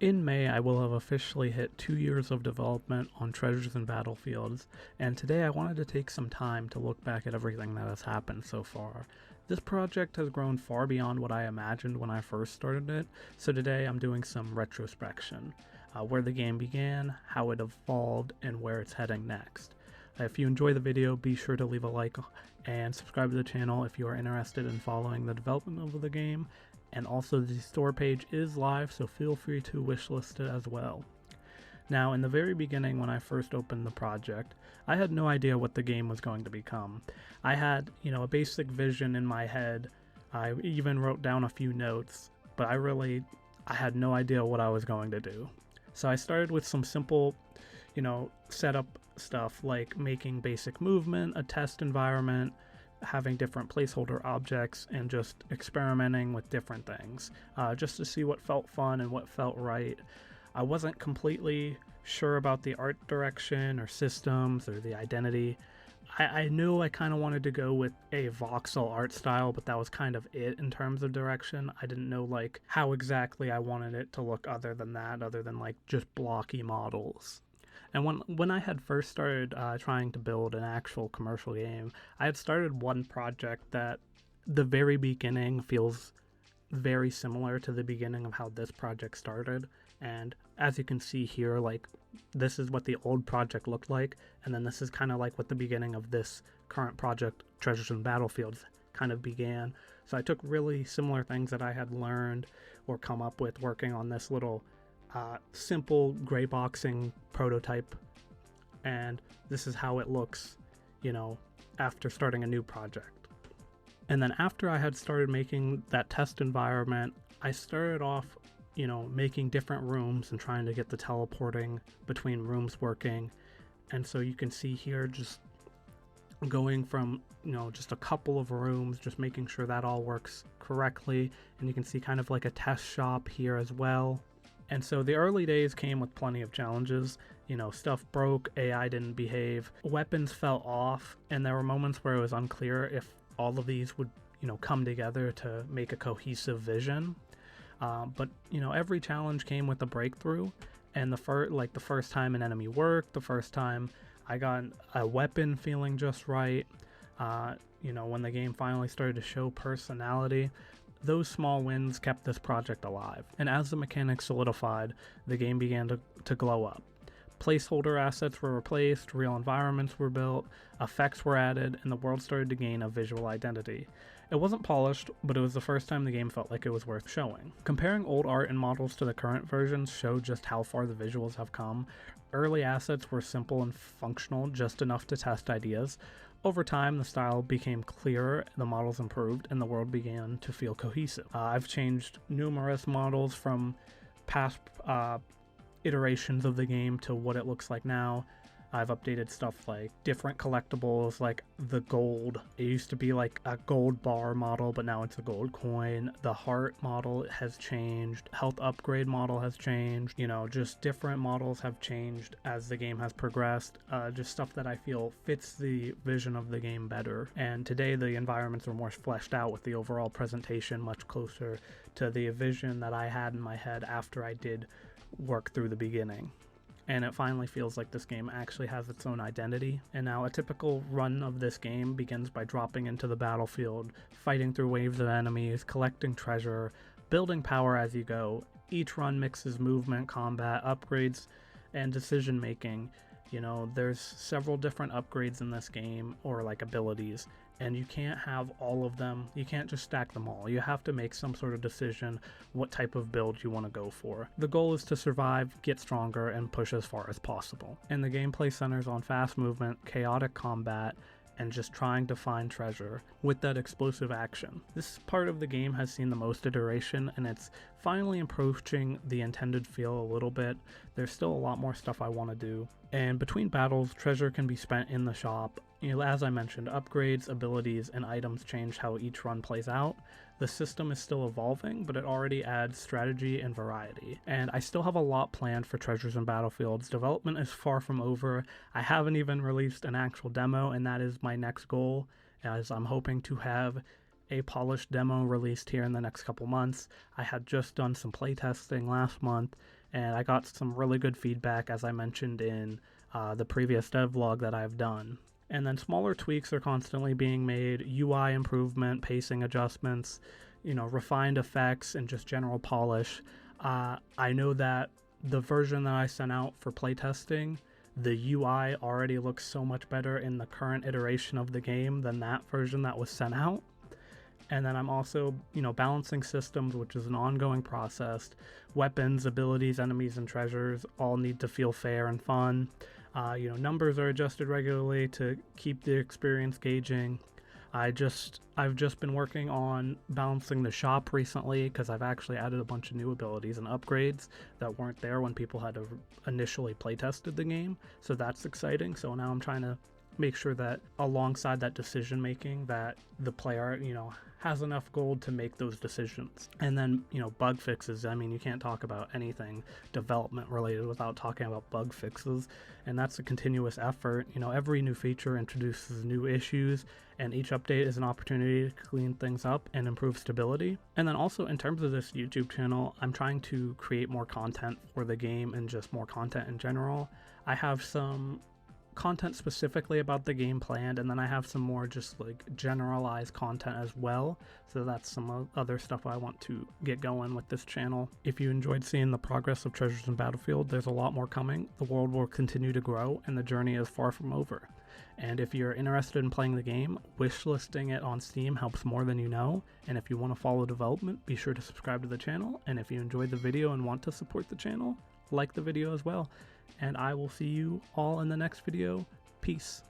In May, I will have officially hit 2 years of development on Treasures and Battlefields, and today I wanted to take some time to look back at everything that has happened so far. This project has grown far beyond what I imagined when I first started it, so today I'm doing some retrospection, where the game began, how it evolved, and where it's heading next. If you enjoy the video, be sure to leave a like and subscribe to the channel if you are interested in following the development of the game. And also the store page is live, so feel free to wishlist it as well. Now, in the very beginning when I first opened the project, I had no idea what the game was going to become. I had, a basic vision in my head. I even wrote down a few notes, but I had no idea what I was going to do. So I started with some simple, setup stuff like making basic movement, a test environment, having different placeholder objects, and just experimenting with different things, just to see what felt fun and what felt right. I wasn't completely sure about the art direction or systems or the identity. I knew I kind of wanted to go with a voxel art style, but that was kind of it in terms of direction. I didn't know how exactly I wanted it to look other than just blocky models. And when I had first started trying to build an actual commercial game, I had started one project that the very beginning feels very similar to the beginning of how this project started. And as you can see here, this is what the old project looked like, and then this is kind of like what the beginning of this current project, Treasures and Battlefields, kind of began. So I took really similar things that I had learned or come up with working on this little simple gray boxing prototype, and this is how it looks, after starting a new project. And then after I had started making that test environment, I started off, making different rooms and trying to get the teleporting between rooms working. And so you can see here just going from, just a couple of rooms, just making sure that all works correctly. And you can see kind of like a test shop here as well. And so the early days came with plenty of challenges. Stuff broke, AI didn't behave, weapons fell off, and there were moments where it was unclear if all of these would, come together to make a cohesive vision. But every challenge came with a breakthrough, and the first time an enemy worked, the first time I got a weapon feeling just right, when the game finally started to show personality. Those small wins kept this project alive, and as the mechanics solidified, the game began to glow up. Placeholder assets were replaced, real environments were built, effects were added, and the world started to gain a visual identity. It wasn't polished, but it was the first time the game felt like it was worth showing. Comparing old art and models to the current versions showed just how far the visuals have come. Early assets were simple and functional, just enough to test ideas. Over time, the style became clearer, the models improved, and the world began to feel cohesive. I've changed numerous models from past iterations of the game to what it looks like now. I've updated stuff like different collectibles, like the gold. It used to be like a gold bar model, but now it's a gold coin. The heart model has changed. Health upgrade model has changed. Just different models have changed as the game has progressed. Just stuff that I feel fits the vision of the game better. And today the environments are more fleshed out with the overall presentation much closer to the vision that I had in my head after I did work through the beginning. And it finally feels like this game actually has its own identity. And now a typical run of this game begins by dropping into the battlefield, fighting through waves of enemies, collecting treasure, building power as you go. Each run mixes movement, combat, upgrades, and decision making. There's several different upgrades in this game, or abilities, and you can't have all of them. You can't just stack them all. You have to make some sort of decision what type of build you want to go for. The goal is to survive, get stronger, and push as far as possible. And the gameplay centers on fast movement, chaotic combat, and just trying to find treasure with that explosive action. This part of the game has seen the most iteration, and it's finally approaching the intended feel a little bit. There's still a lot more stuff I want to do. And between battles, treasure can be spent in the shop. As I mentioned, upgrades, abilities, and items change how each run plays out. The system is still evolving, but it already adds strategy and variety. And I still have a lot planned for Treasures and Battlefields. Development is far from over. I haven't even released an actual demo, and that is my next goal, as I'm hoping to have a polished demo released here in the next couple months. I had just done some playtesting last month, and I got some really good feedback, as I mentioned in the previous devlog that I've done. And then smaller tweaks are constantly being made, UI improvement, pacing adjustments, refined effects, and just general polish. I know that the version that I sent out for playtesting, the UI already looks so much better in the current iteration of the game than that version that was sent out. And then I'm also, balancing systems, which is an ongoing process. Weapons, abilities, enemies, and treasures all need to feel fair and fun. Numbers are adjusted regularly to keep the experience gauging. I've just been working on balancing the shop recently because I've actually added a bunch of new abilities and upgrades that weren't there when people had initially playtested the game. So that's exciting. So now I'm trying to make sure that alongside that decision making that the player, has enough gold to make those decisions. And then, bug fixes. I mean, you can't talk about anything development related without talking about bug fixes, and that's a continuous effort. Every new feature introduces new issues, and each update is an opportunity to clean things up and improve stability. And then also in terms of this YouTube channel, I'm trying to create more content for the game and just more content in general. I have some content specifically about the game planned, and then I have some more just like generalized content as well, so that's some other stuff I want to get going with this channel. If you enjoyed seeing the progress of Treasures in Battlefield, there's a lot more coming. The world will continue to grow and the journey is far from over. And if you're interested in playing the game, wishlisting it on Steam helps more than you know. And if you want to follow development, be sure to subscribe to the channel. And if you enjoyed the video and want to support the channel, like the video as well. And I will see you all in the next video. Peace.